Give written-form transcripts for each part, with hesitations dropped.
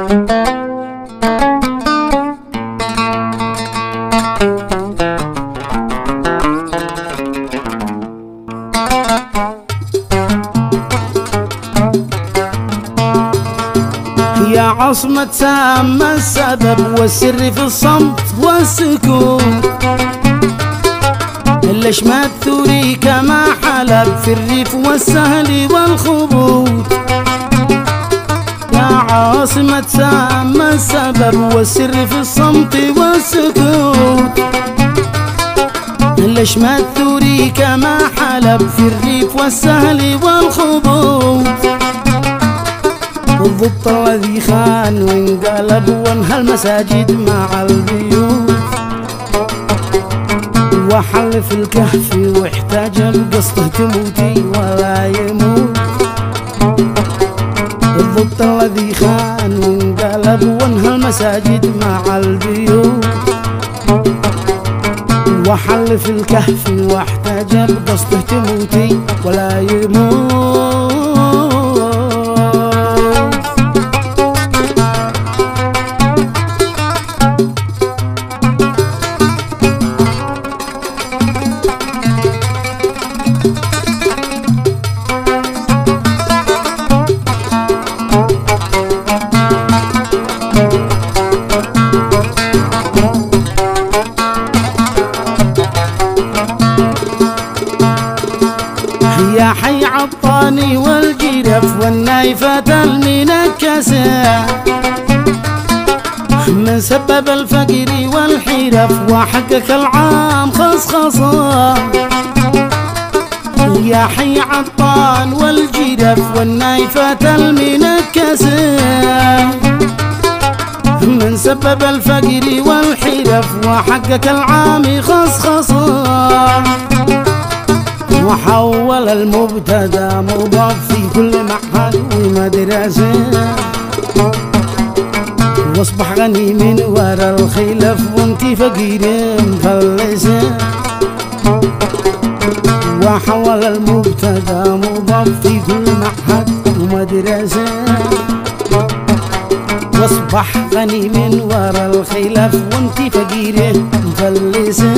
يا عصمة سامة السبب والسر في الصمت والسكوت، ليش ما تثوري كما حلب في الريف والسهل والخبوط. يا عاصمة سامة السبب والسر في الصمت والسكوت، ليش ما تثوري كما حلب في الريف والسهل والخبوط. والضبط الذي خان وانقلب وانهى المساجد مع البيوت، وحل في الكهف واحتاج بقصته تموتي ولا يموت. الضبط الذي خان وانقلب وانهى المساجد مع البيوت، وحل في الكهف واحتاج بقصته تموتي ولا يموت. يا حي عطاني والجرف والنايفة المنكسة، من سبب الفقر والحرف وحقك العام خصخصة. يا حي عطان والجرف والنايفة المنكسة، من سبب الفقر والحرف وحقك العام خصخصة. وحول المبتدا مضاف في كل معهد ومدرسة، واصبح غني من ورا الخلف وانتي فقير مفلسة. وحول المبتدا مضاف في كل معهد ومدرسة، واصبح غني من ورا الخلف وانتي فقير مفلسة.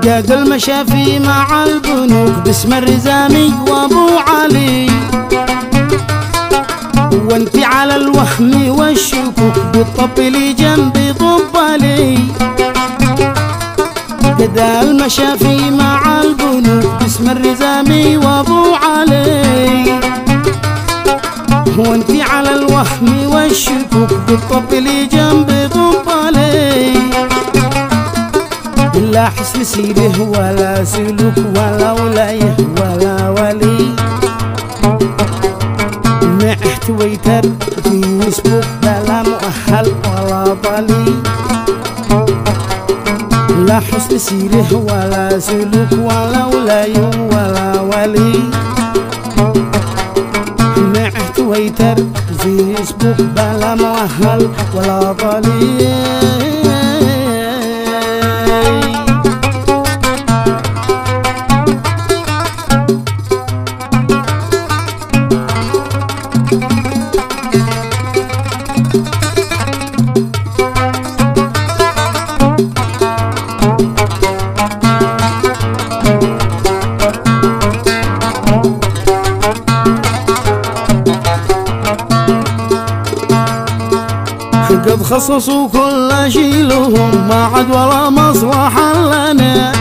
قاد المشافي مع البنوك باسم الرزامي وابو علي، وانت على الوهم والشكوك بالطبلي جنبي طبلي. قاد المشافي مع البنوك باسم الرزامي وابو علي، وانت على الوهم والشكوك بالطبلي جنبي طبلي. لا حسن سيره ولا سلوك ولا ولايه ولا ولي، ما احتويتر في فيسبوك بلا مؤهل ولا طلي. لا حسن سيره ولا سلوك ولا ولايه ولا ولي، ما احتويتر في فيسبوك بلا مؤهل ولا طلي. قد خصصوا كل شي لهم، ما عاد ولا مصلحة لنا.